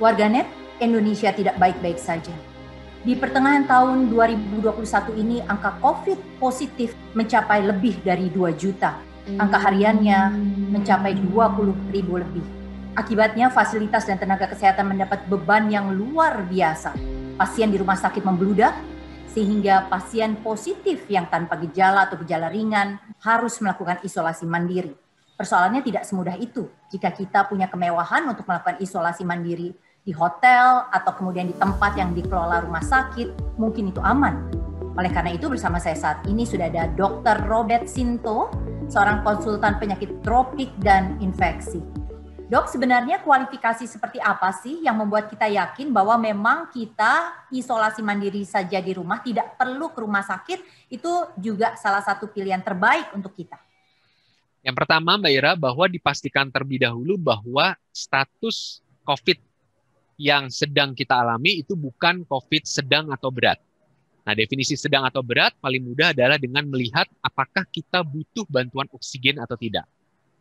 Warganet, Indonesia tidak baik-baik saja. Di pertengahan tahun 2021 ini, angka COVID positif mencapai lebih dari 2 juta. Angka hariannya mencapai 20.000 lebih. Akibatnya, fasilitas dan tenaga kesehatan mendapat beban yang luar biasa. Pasien di rumah sakit membludak, sehingga pasien positif yang tanpa gejala atau gejala ringan harus melakukan isolasi mandiri. Persoalannya tidak semudah itu. Jika kita punya kemewahan untuk melakukan isolasi mandiri di hotel atau kemudian di tempat yang dikelola rumah sakit, mungkin itu aman. Oleh karena itu, bersama saya saat ini sudah ada Dr. Robert Sinto, seorang konsultan penyakit tropik dan infeksi. Dok, sebenarnya kualifikasi seperti apa sih yang membuat kita yakin bahwa memang kita isolasi mandiri saja di rumah, tidak perlu ke rumah sakit, itu juga salah satu pilihan terbaik untuk kita? Yang pertama, Mbak Ira, bahwa dipastikan terlebih dahulu bahwa status COVID yang sedang kita alami itu bukan COVID sedang atau berat. Nah, definisi sedang atau berat paling mudah adalah dengan melihat apakah kita butuh bantuan oksigen atau tidak.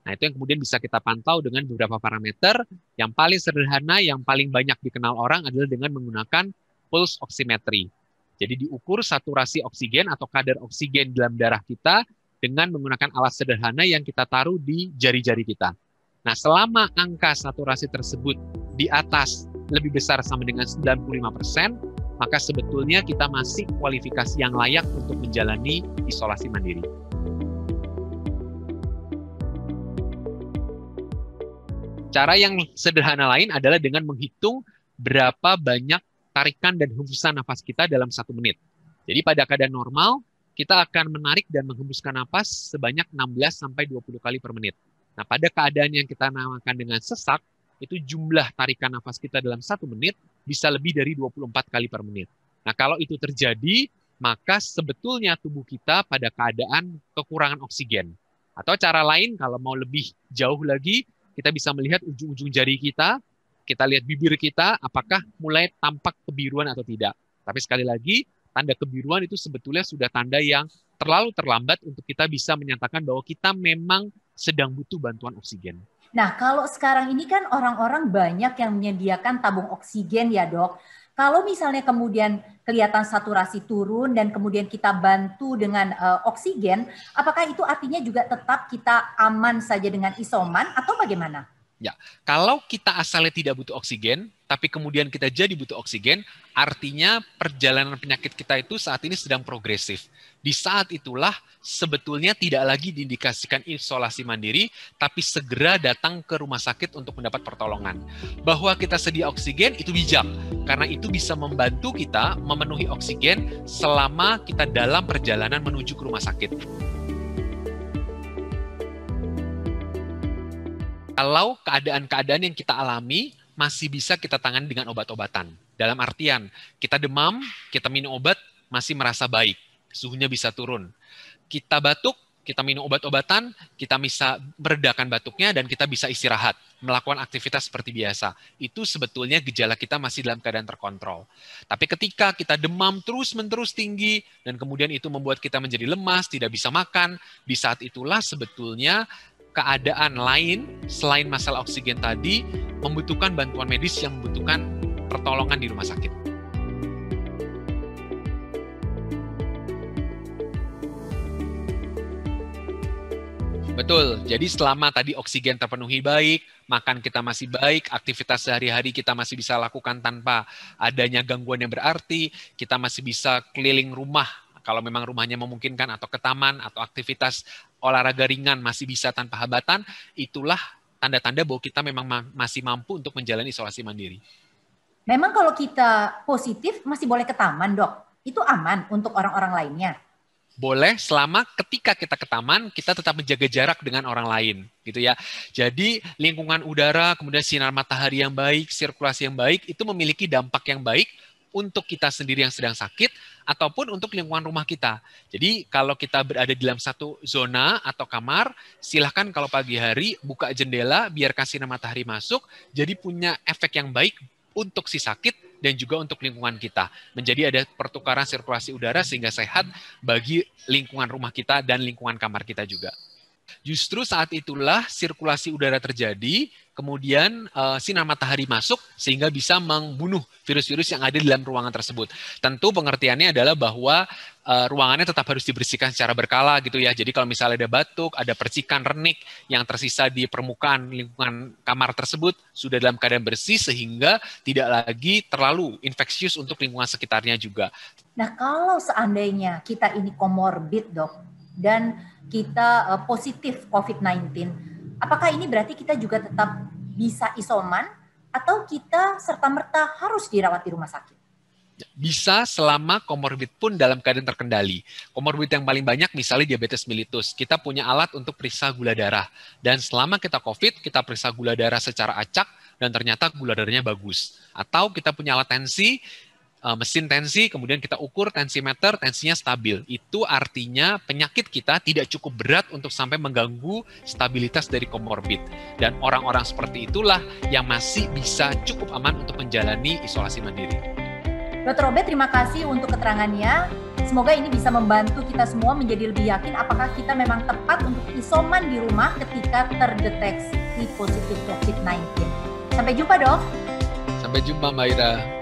Nah, itu yang kemudian bisa kita pantau dengan beberapa parameter. Yang paling sederhana, yang paling banyak dikenal orang adalah dengan menggunakan pulse oximetry. Jadi diukur saturasi oksigen atau kadar oksigen dalam darah kita dengan menggunakan alat sederhana yang kita taruh di jari-jari kita. Nah, selama angka saturasi tersebut di atas lebih besar sama dengan 95%, maka sebetulnya kita masih kualifikasi yang layak untuk menjalani isolasi mandiri. Cara yang sederhana lain adalah dengan menghitung berapa banyak tarikan dan hembusan nafas kita dalam 1 menit. Jadi pada keadaan normal, kita akan menarik dan menghembuskan nafas sebanyak 16-20 kali per menit. Nah, pada keadaan yang kita namakan dengan sesak, itu jumlah tarikan nafas kita dalam 1 menit bisa lebih dari 24 kali per menit. Nah, kalau itu terjadi, maka sebetulnya tubuh kita pada keadaan kekurangan oksigen. Atau cara lain, kalau mau lebih jauh lagi, kita bisa melihat ujung-ujung jari kita lihat bibir kita, apakah mulai tampak kebiruan atau tidak. Tapi sekali lagi, tanda kebiruan itu sebetulnya sudah tanda yang terlalu terlambat untuk kita bisa menyatakan bahwa kita memang sedang butuh bantuan oksigen. Nah, kalau sekarang ini kan orang-orang banyak yang menyediakan tabung oksigen ya, Dok. Kalau misalnya kemudian kelihatan saturasi turun dan kemudian kita bantu dengan oksigen, apakah itu artinya juga tetap kita aman saja dengan isoman atau bagaimana? Ya, kalau kita asalnya tidak butuh oksigen, tapi kemudian kita jadi butuh oksigen, artinya perjalanan penyakit kita itu saat ini sedang progresif. Di saat itulah sebetulnya tidak lagi diindikasikan isolasi mandiri, tapi segera datang ke rumah sakit untuk mendapat pertolongan. Bahwa kita sedia oksigen itu bijak, karena itu bisa membantu kita memenuhi oksigen selama kita dalam perjalanan menuju ke rumah sakit. Kalau keadaan-keadaan yang kita alami masih bisa kita tangani dengan obat-obatan. Dalam artian, kita demam, kita minum obat, masih merasa baik. Suhunya bisa turun. Kita batuk, kita minum obat-obatan, kita bisa meredakan batuknya, dan kita bisa istirahat, melakukan aktivitas seperti biasa. Itu sebetulnya gejala kita masih dalam keadaan terkontrol. Tapi ketika kita demam terus-menerus tinggi, dan kemudian itu membuat kita menjadi lemas, tidak bisa makan, di saat itulah sebetulnya keadaan lain selain masalah oksigen tadi membutuhkan bantuan medis yang membutuhkan pertolongan di rumah sakit. Betul, jadi selama tadi oksigen terpenuhi baik, makan kita masih baik, aktivitas sehari-hari kita masih bisa lakukan tanpa adanya gangguan yang berarti, kita masih bisa keliling rumah kalau memang rumahnya memungkinkan, atau ke taman, atau aktivitas olahraga ringan masih bisa tanpa hambatan, itulah tanda-tanda bahwa kita memang masih mampu untuk menjalani isolasi mandiri. Memang kalau kita positif masih boleh ke taman, Dok? Itu aman untuk orang-orang lainnya? Boleh, selama ketika kita ke taman, kita tetap menjaga jarak dengan orang lain, gitu ya. Jadi lingkungan udara, kemudian sinar matahari yang baik, sirkulasi yang baik, itu memiliki dampak yang baik untuk kita sendiri yang sedang sakit, ataupun untuk lingkungan rumah kita. Jadi kalau kita berada di dalam satu zona atau kamar, silahkan kalau pagi hari buka jendela, biarkan sinar matahari masuk, jadi punya efek yang baik untuk si sakit dan juga untuk lingkungan kita. Menjadi ada pertukaran sirkulasi udara sehingga sehat bagi lingkungan rumah kita dan lingkungan kamar kita juga. Justru saat itulah sirkulasi udara terjadi, kemudian sinar matahari masuk sehingga bisa membunuh virus-virus yang ada di dalam ruangan tersebut. Tentu pengertiannya adalah bahwa ruangannya tetap harus dibersihkan secara berkala gitu ya. Jadi kalau misalnya ada batuk, ada percikan renik yang tersisa di permukaan lingkungan kamar tersebut sudah dalam keadaan bersih sehingga tidak lagi terlalu infeksius untuk lingkungan sekitarnya juga. Nah, kalau seandainya kita ini komorbid, Dok, dan kita positif COVID-19, apakah ini berarti kita juga tetap bisa isoman atau kita serta-merta harus dirawat di rumah sakit? Bisa selama komorbid pun dalam keadaan terkendali. Komorbid yang paling banyak misalnya diabetes mellitus. Kita punya alat untuk periksa gula darah. Dan selama kita COVID, kita periksa gula darah secara acak dan ternyata gula darahnya bagus. Atau kita punya alat tensi, mesin tensi, kemudian kita ukur tensimeter, tensinya stabil. Itu artinya penyakit kita tidak cukup berat untuk sampai mengganggu stabilitas dari komorbid. Dan orang-orang seperti itulah yang masih bisa cukup aman untuk menjalani isolasi mandiri. Dr. Obed, terima kasih untuk keterangannya. Semoga ini bisa membantu kita semua menjadi lebih yakin apakah kita memang tepat untuk isoman di rumah ketika terdeteksi positif COVID-19. Sampai jumpa, Dok. Sampai jumpa, Mbak Ira.